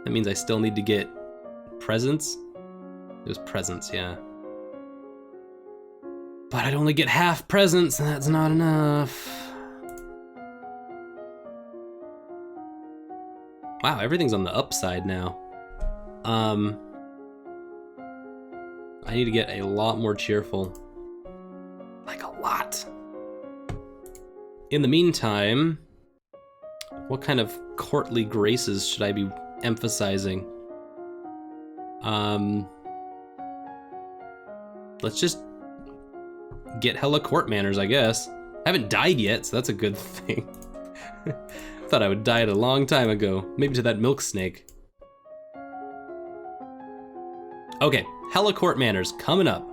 That means I still need to get presents. It was presents, yeah. But I'd only get half presents, and that's not enough. Wow, everything's on the upside now. I need to get a lot more cheerful. Like a lot. In the meantime, what kind of courtly graces should I be emphasizing? Let's just get hella court manners, I guess. I haven't died yet, so that's a good thing. Thought I would die a long time ago. Maybe to that milk snake. Okay, hella court manners coming up.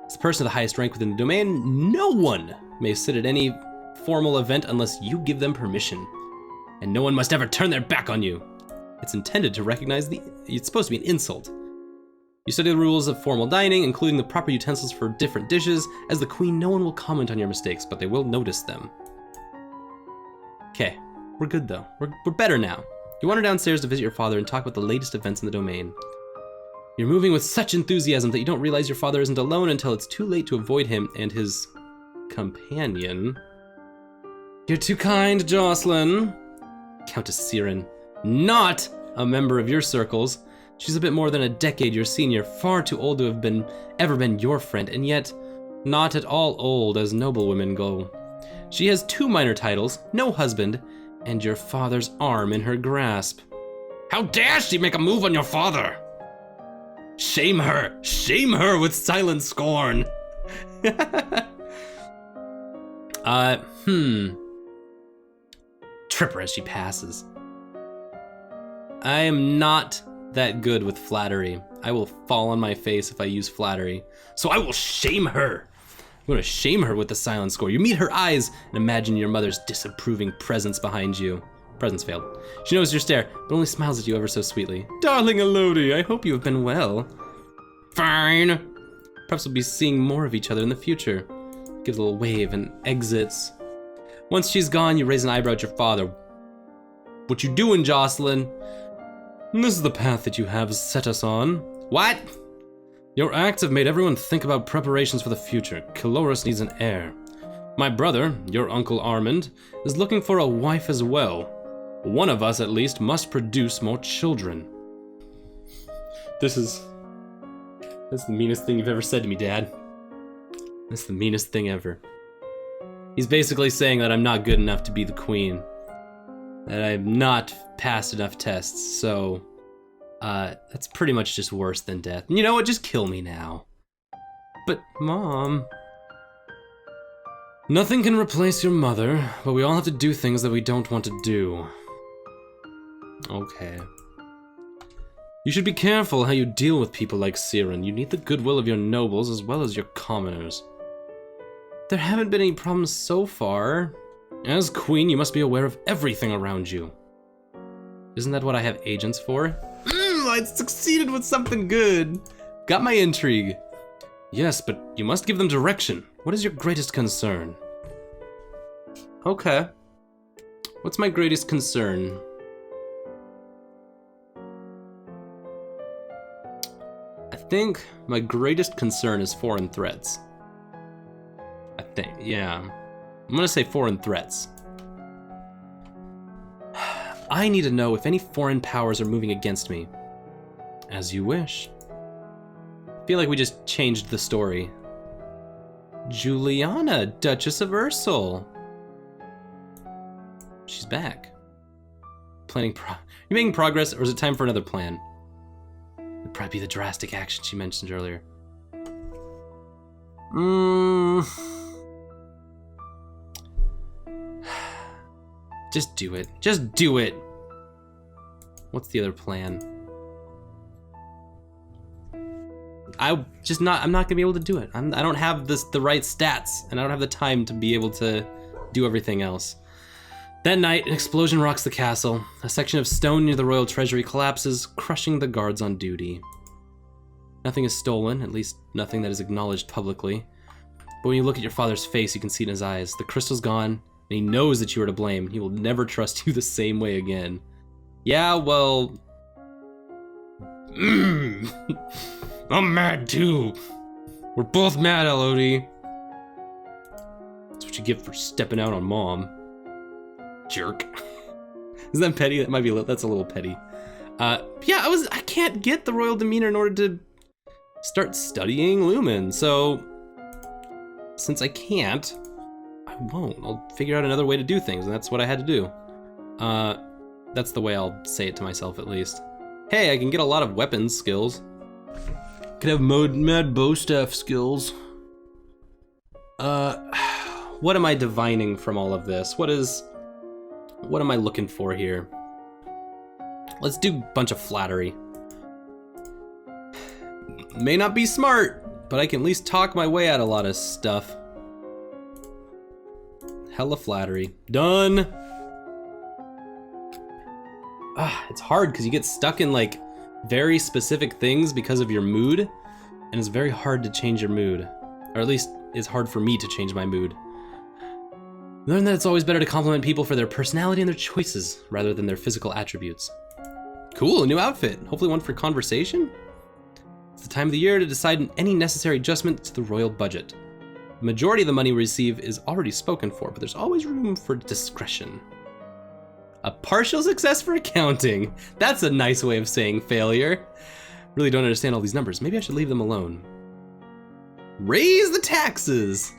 As the person of the highest rank within the domain, no one may sit at any formal event unless you give them permission. And no one must ever turn their back on you. It's intended to recognize it's supposed to be an insult. You study the rules of formal dining, including the proper utensils for different dishes. As the queen, no one will comment on your mistakes, but they will notice them. Okay, we're good though. We're better now. You wander downstairs to visit your father and talk about the latest events in the domain. You're moving with such enthusiasm that you don't realize your father isn't alone until it's too late to avoid him and his companion. You're too kind, Jocelyn. Countess Siren, not a member of your circles. She's a bit more than a decade your senior, far too old to have ever been your friend, and yet not at all old as noblewomen go. She has 2 minor titles, no husband, and your father's arm in her grasp. How dare she make a move on your father? Shame her with silent scorn. Trip her as she passes. I am not that good with flattery. I will fall on my face if I use flattery. So I will shame her. I'm gonna shame her with the silent scorn. You meet her eyes and imagine your mother's disapproving presence behind you. Presence failed. She knows your stare, but only smiles at you ever so sweetly. Darling Elodie, I hope you have been well. Fine. Perhaps we'll be seeing more of each other in the future. Gives a little wave and exits. Once she's gone, you raise an eyebrow at your father. What you doing, Jocelyn? This is the path that you have set us on. What? Your acts have made everyone think about preparations for the future. Caloris needs an heir. My brother, your Uncle Armand, is looking for a wife as well. One of us, at least, must produce more children. That's the meanest thing you've ever said to me, Dad. That's the meanest thing ever. He's basically saying that I'm not good enough to be the queen. That I've not passed enough tests, so... that's pretty much just worse than death. You know what, just kill me now. But, Mom... Nothing can replace your mother, but we all have to do things that we don't want to do. Okay. You should be careful how you deal with people like Siren. You need the goodwill of your nobles as well as your commoners. There haven't been any problems so far. As queen, you must be aware of everything around you. Isn't that what I have agents for? I succeeded with something good. Got my intrigue. Yes, but you must give them direction. What is your greatest concern? Okay. What's my greatest concern? I think my greatest concern is foreign threats. I think, yeah. I'm gonna say foreign threats. I need to know if any foreign powers are moving against me. As you wish. I feel like we just changed the story. Juliana, Duchess of Ursul. She's back. You making progress, or is it time for another plan? It'd probably be the drastic action she mentioned earlier. Just do it. Just do it. What's the other plan? I'm not gonna be able to do it. I don't have the right stats, and I don't have the time to be able to do everything else. That night, an explosion rocks the castle. A section of stone near the royal treasury collapses, crushing the guards on duty. Nothing is stolen, at least nothing that is acknowledged publicly. But when you look at your father's face, you can see it in his eyes. The crystal's gone, and he knows that you are to blame. He will never trust you the same way again. Yeah, well, I'm mad too. We're both mad, Elodie. That's what you get for stepping out on Mom. Jerk. Is that petty? That might be. That's a little petty. Yeah, I can't get the royal demeanor in order to start studying Lumen. So since I can't, I won't. I'll figure out another way to do things, and that's what I had to do. That's the way I'll say it to myself, at least. Hey, I can get a lot of weapons skills. Could have mad bow staff skills. What am I divining from all of this? What am I looking for here? Let's do a bunch of flattery. May not be smart, but I can at least talk my way out a lot of stuff. Hella flattery. Done. It's hard because you get stuck in like very specific things because of your mood, and it's very hard to change your mood. Or at least it's hard for me to change my mood. Learn that it's always better to compliment people for their personality and their choices rather than their physical attributes. Cool, a new outfit. Hopefully one for conversation? It's the time of the year to decide any necessary adjustment to the royal budget. The majority of the money we receive is already spoken for, but there's always room for discretion. A partial success for accounting. That's a nice way of saying failure. Really don't understand all these numbers. Maybe I should leave them alone. Raise the taxes.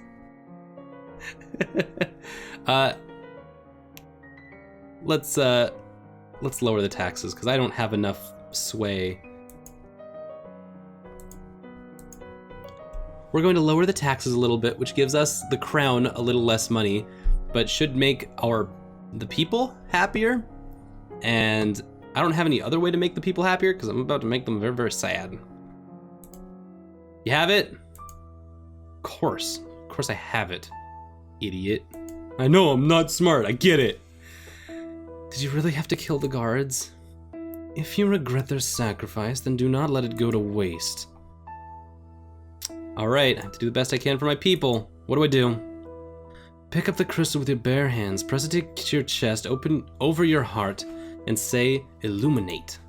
Let's lower the taxes because I don't have enough sway. We're going to lower the taxes a little bit, which gives us the crown a little less money, but should make the people happier. And I don't have any other way to make the people happier because I'm about to make them very, very sad. You have it? Of course I have it. Idiot. I know I'm not smart, I get it. Did you really have to kill the guards? If you regret their sacrifice, then do not let it go to waste. Alright, I have to do the best I can for my people. What do I do? Pick up the crystal with your bare hands, press it to your chest, open over your heart, and say, illuminate.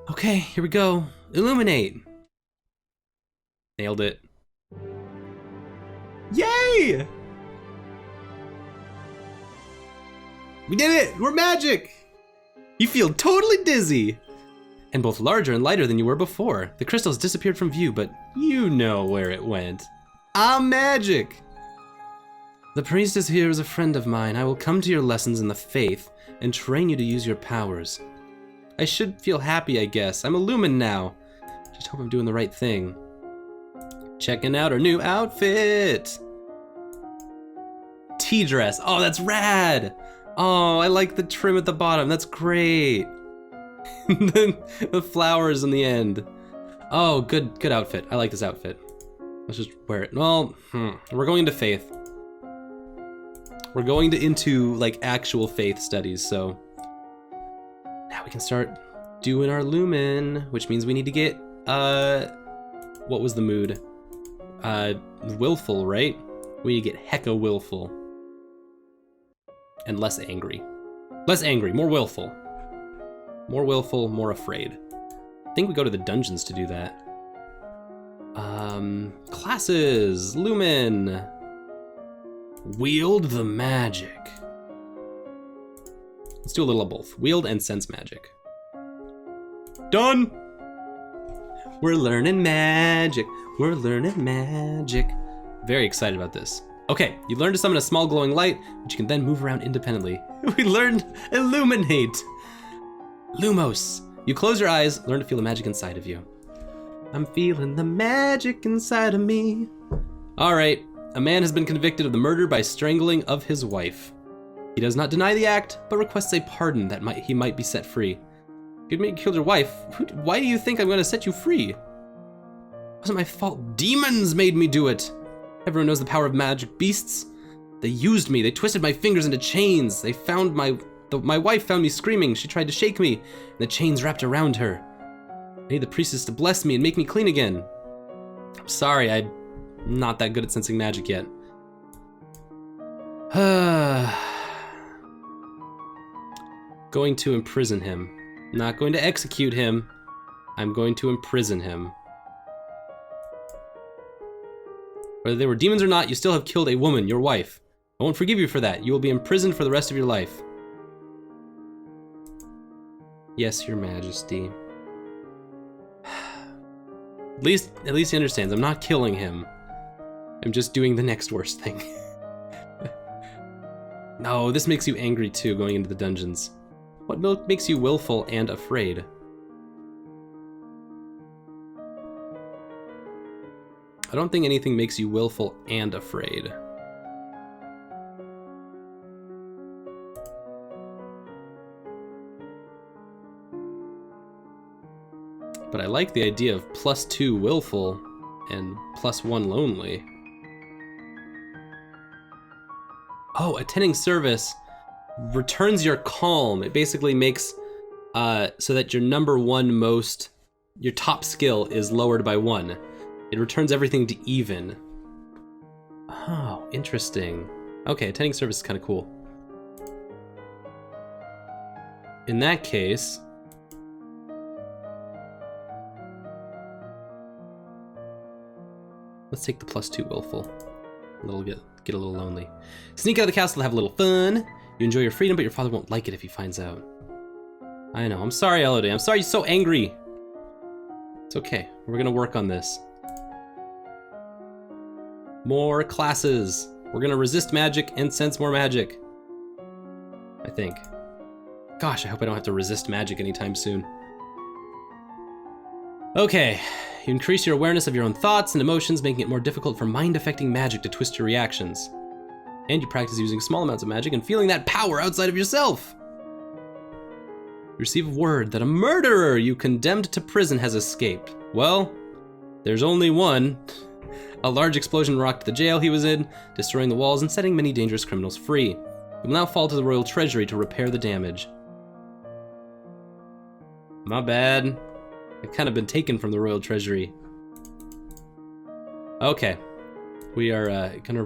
Okay, here we go. Illuminate! Nailed it. Yay! We did it! We're magic! You feel totally dizzy! And both larger and lighter than you were before. The crystals disappeared from view, but you know where it went. I'm magic! The priestess here is a friend of mine. I will come to your lessons in the faith and train you to use your powers. I should feel happy, I guess. I'm a Lumen now. Just hope I'm doing the right thing. Checking out our new outfit! Tea dress. Oh, that's rad! Oh, I like the trim at the bottom. That's great. Then the flowers in the end. Oh, good outfit. I like this outfit. Let's just wear it. Well, we're going into faith. We're going into like actual faith studies, so now we can start doing our Lumen, which means we need to get what was the mood? Willful, right? We need to get hecka willful. And less angry. Less angry, more willful. More willful, more afraid. I think we go to the dungeons to do that. Classes, Lumen. Wield the magic. Let's do a little of both. Wield and sense magic. Done! We're learning magic. We're learning magic. Very excited about this. Okay, you learned to summon a small glowing light, which you can then move around independently. We learned illuminate. Lumos. You close your eyes, learn to feel the magic inside of you. I'm feeling the magic inside of me. All right, a man has been convicted of the murder by strangling of his wife. He does not deny the act, but requests a pardon that he might be set free. You killed your wife. Why do you think I'm going to set you free? It wasn't my fault. Demons made me do it. Everyone knows the power of magic beasts. They used me. They twisted my fingers into chains. They found my wife found me screaming. She tried to shake me, and the chains wrapped around her. I need the priestess to bless me and make me clean again. I'm sorry, I'm not that good at sensing magic yet. Going to imprison him. Not going to execute him. I'm going to imprison him. Whether they were demons or not, you still have killed a woman, your wife. I won't forgive you for that. You will be imprisoned for the rest of your life. Yes, your majesty. At least he understands. I'm not killing him. I'm just doing the next worst thing. No, this makes you angry too, going into the dungeons. What makes you willful and afraid? I don't think anything makes you willful and afraid. But I like the idea of +2 willful and +1 lonely. Oh, attending service returns your calm. It basically makes so that your top skill is lowered by 1. It returns everything to even. Oh, interesting. Okay, attending service is kind of cool. In that case, let's take the +2 willful. Get a little lonely. Sneak out of the castle to have a little fun. You enjoy your freedom, but your father won't like it if he finds out. I know. I'm sorry, Elodie. I'm sorry you're so angry. It's okay. We're gonna work on this. More classes. We're gonna resist magic and sense more magic. I think. Gosh, I hope I don't have to resist magic anytime soon. Okay. You increase your awareness of your own thoughts and emotions, making it more difficult for mind-affecting magic to twist your reactions. And you practice using small amounts of magic and feeling that power outside of yourself. You receive word that a murderer you condemned to prison has escaped. Well, there's only one. A large explosion rocked the jail he was in, destroying the walls and setting many dangerous criminals free. He will now fall to the royal treasury to repair the damage. My bad. I've kind of been taken from the royal treasury. Okay. We are gonna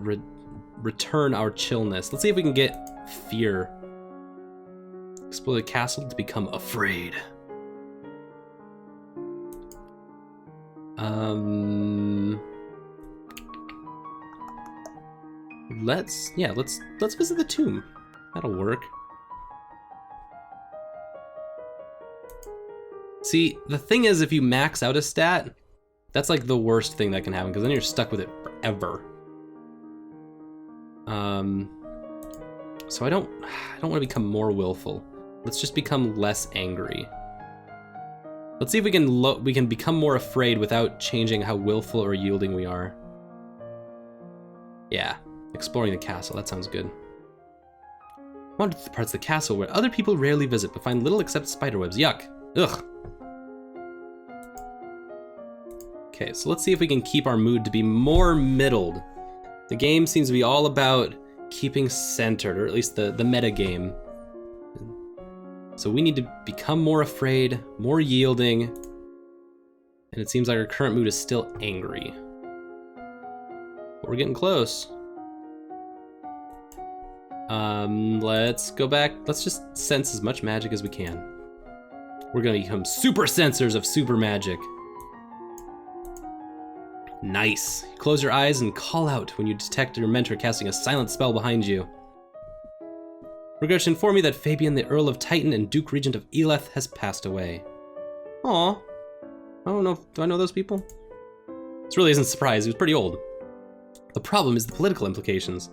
return our chillness. Let's see if we can get fear. Explore the castle to become afraid. Let's visit the tomb. That'll work. See, the thing is, if you max out a stat, that's like the worst thing that can happen, because then you're stuck with it forever. So I don't want to become more willful. Let's just become less angry. Let's see if we can become more afraid without changing how willful or yielding we are. Yeah, exploring the castle, that sounds good. Wander through the parts of the castle where other people rarely visit, but find little except spiderwebs. Yuck. Ugh. Okay, so let's see if we can keep our mood to be more middled. The game seems to be all about keeping centered, or at least the meta game. So we need to become more afraid, more yielding, and it seems like our current mood is still angry. But we're getting close. Let's go back. Let's just sense as much magic as we can. We're gonna become super sensors of super magic. Nice. Close your eyes and call out when you detect your mentor casting a silent spell behind you. Regret to inform you that Fabian, the Earl of Titan and Duke Regent of Eleth, has passed away. Aw. I don't know. Do I know those people? This really isn't a surprise. He was pretty old. The problem is the political implications.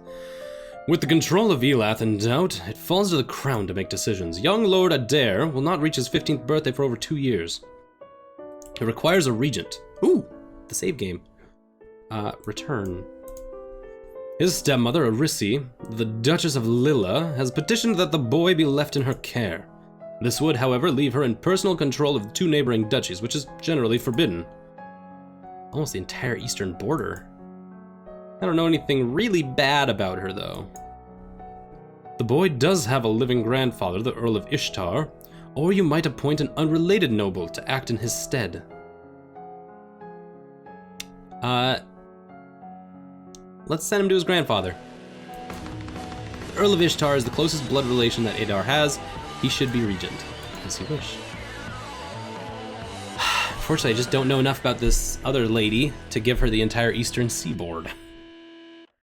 With the control of Eleth in doubt, it falls to the crown to make decisions. Young Lord Adair will not reach his 15th birthday for over 2 years. It requires a regent. Ooh, the save game. Return. His stepmother, Arissi, the Duchess of Lilla, has petitioned that the boy be left in her care. This would, however, leave her in personal control of the 2 neighboring duchies, which is generally forbidden. Almost the entire eastern border. I don't know anything really bad about her, though. The boy does have a living grandfather, the Earl of Ishtar, or you might appoint an unrelated noble to act in his stead. Let's send him to his grandfather. The Earl of Ishtar is the closest blood relation that Adar has. He should be regent, as you wish. Unfortunately, I just don't know enough about this other lady to give her the entire eastern seaboard.